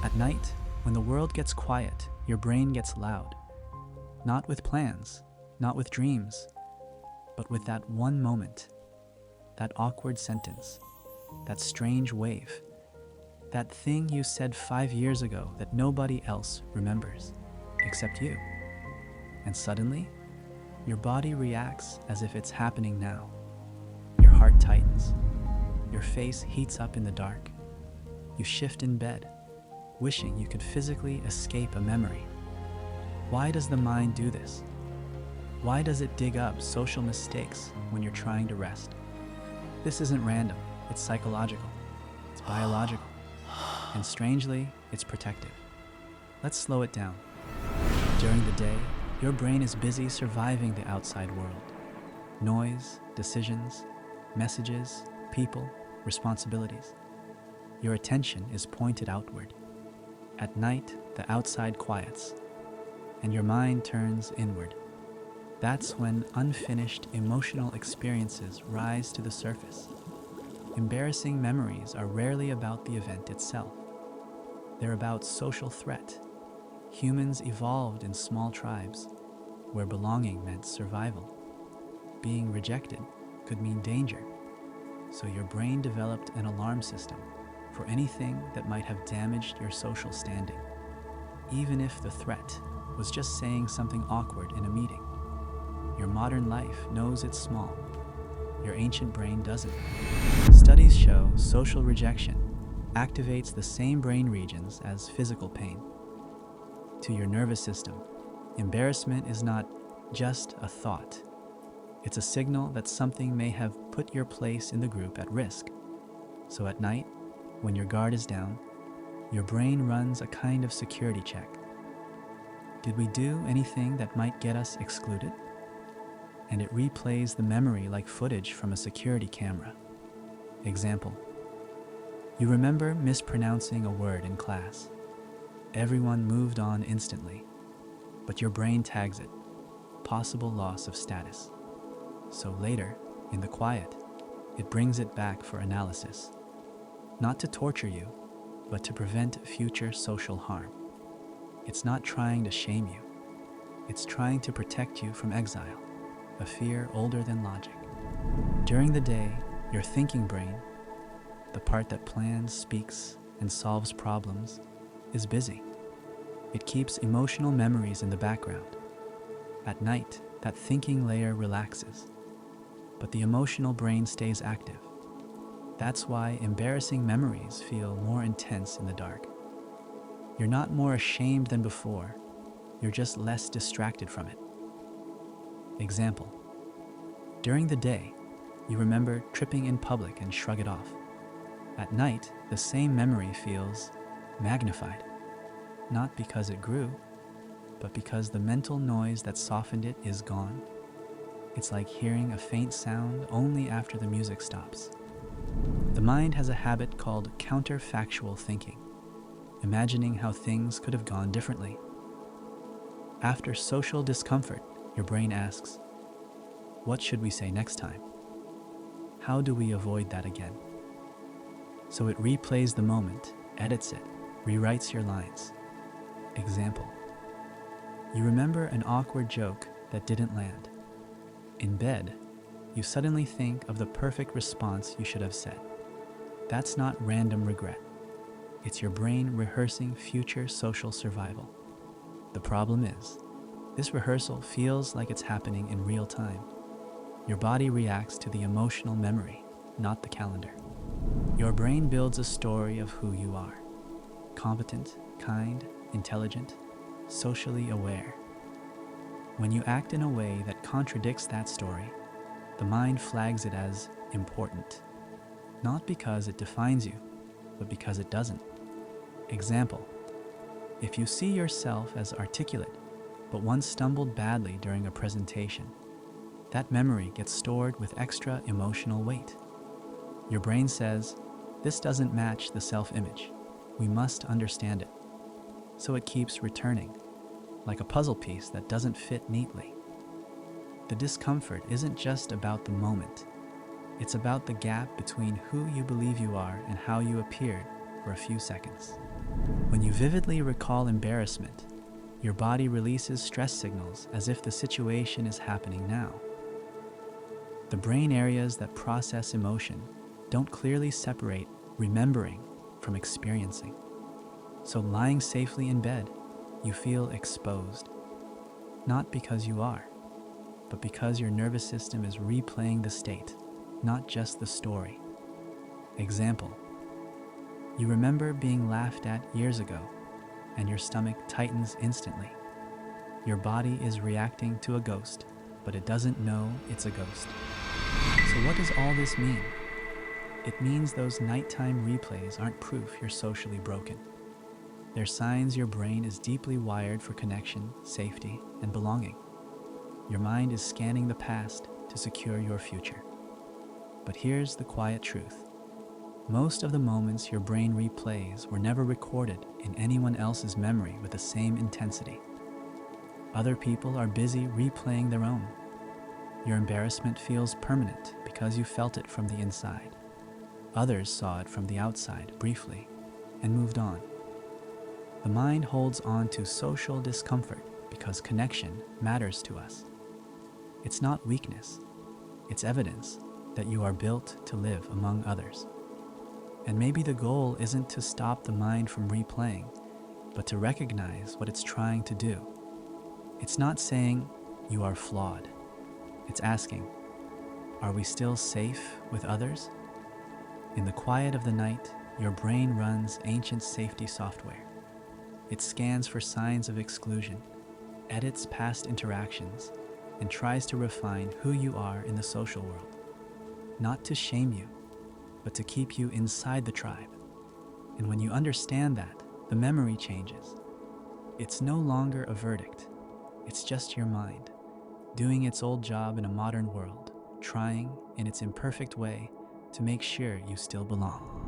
At night, when the world gets quiet, your brain gets loud. Not with plans, not with dreams, but with that one moment, that awkward sentence, that strange wave, that thing you said 5 years ago that nobody else remembers, except you. And suddenly, your body reacts as if it's happening now. Your heart tightens. Your face heats up in the dark. You shift in bed, wishing you could physically escape a memory. Why does the mind do this? Why does it dig up social mistakes when you're trying to rest? This isn't random, it's psychological, it's biological, and strangely, it's protective. Let's slow it down. During the day, your brain is busy surviving the outside world. Noise, decisions, messages, people, responsibilities. Your attention is pointed outward. At night, the outside quiets, and your mind turns inward. That's when unfinished emotional experiences rise to the surface. Embarrassing memories are rarely about the event itself. They're about social threat. Humans evolved in small tribes, where belonging meant survival. Being rejected could mean danger, so your brain developed an alarm system for anything that might have damaged your social standing, even if the threat was just saying something awkward in a meeting. Your modern life knows it's small. Your ancient brain doesn't. Studies show social rejection activates the same brain regions as physical pain. To your nervous system, embarrassment is not just a thought. It's a signal that something may have put your place in the group at risk. So at night, when your guard is down, your brain runs a kind of security check. Did we do anything that might get us excluded? And it replays the memory like footage from a security camera. Example: you remember mispronouncing a word in class. Everyone moved on instantly, but your brain tags it, possible loss of status. So later, in the quiet, it brings it back for analysis. Not to torture you, but to prevent future social harm. It's not trying to shame you. It's trying to protect you from exile, a fear older than logic. During the day, your thinking brain, the part that plans, speaks, and solves problems, is busy. It keeps emotional memories in the background. At night, that thinking layer relaxes, but the emotional brain stays active. That's why embarrassing memories feel more intense in the dark. You're not more ashamed than before, you're just less distracted from it. Example: during the day, you remember tripping in public and shrug it off. At night, the same memory feels magnified, not because it grew, but because the mental noise that softened it is gone. It's like hearing a faint sound only after the music stops. The mind has a habit called counterfactual thinking, imagining how things could have gone differently. After social discomfort, your brain asks, what should we say next time? How do we avoid that again? So it replays the moment, edits it, rewrites your lines. Example: you remember an awkward joke that didn't land. In bed, you suddenly think of the perfect response you should have said. That's not random regret. It's your brain rehearsing future social survival. The problem is, this rehearsal feels like it's happening in real time. Your body reacts to the emotional memory, not the calendar. Your brain builds a story of who you are: competent, kind, intelligent, socially aware. When you act in a way that contradicts that story, the mind flags it as important, not because it defines you, but because it doesn't. Example: if you see yourself as articulate, but once stumbled badly during a presentation, that memory gets stored with extra emotional weight. Your brain says, this doesn't match the self-image. We must understand it. So it keeps returning, like a puzzle piece that doesn't fit neatly. The discomfort isn't just about the moment. It's about the gap between who you believe you are and how you appeared for a few seconds. When you vividly recall embarrassment, your body releases stress signals as if the situation is happening now. The brain areas that process emotion don't clearly separate remembering from experiencing. So lying safely in bed, you feel exposed. Not because you are, but because your nervous system is replaying the state, not just the story. Example: you remember being laughed at years ago, and your stomach tightens instantly. Your body is reacting to a ghost, but it doesn't know it's a ghost. So what does all this mean? It means those nighttime replays aren't proof you're socially broken. They're signs your brain is deeply wired for connection, safety, and belonging. Your mind is scanning the past to secure your future. But here's the quiet truth. Most of the moments your brain replays were never recorded in anyone else's memory with the same intensity. Other people are busy replaying their own. Your embarrassment feels permanent because you felt it from the inside. Others saw it from the outside briefly and moved on. The mind holds on to social discomfort because connection matters to us. It's not weakness, it's evidence that you are built to live among others. And maybe the goal isn't to stop the mind from replaying, but to recognize what it's trying to do. It's not saying you are flawed. It's asking, are we still safe with others? In the quiet of the night, your brain runs ancient safety software. It scans for signs of exclusion, edits past interactions, and tries to refine who you are in the social world. Not to shame you, but to keep you inside the tribe. And when you understand that, the memory changes. It's no longer a verdict. It's just your mind, doing its old job in a modern world, trying, in its imperfect way, to make sure you still belong.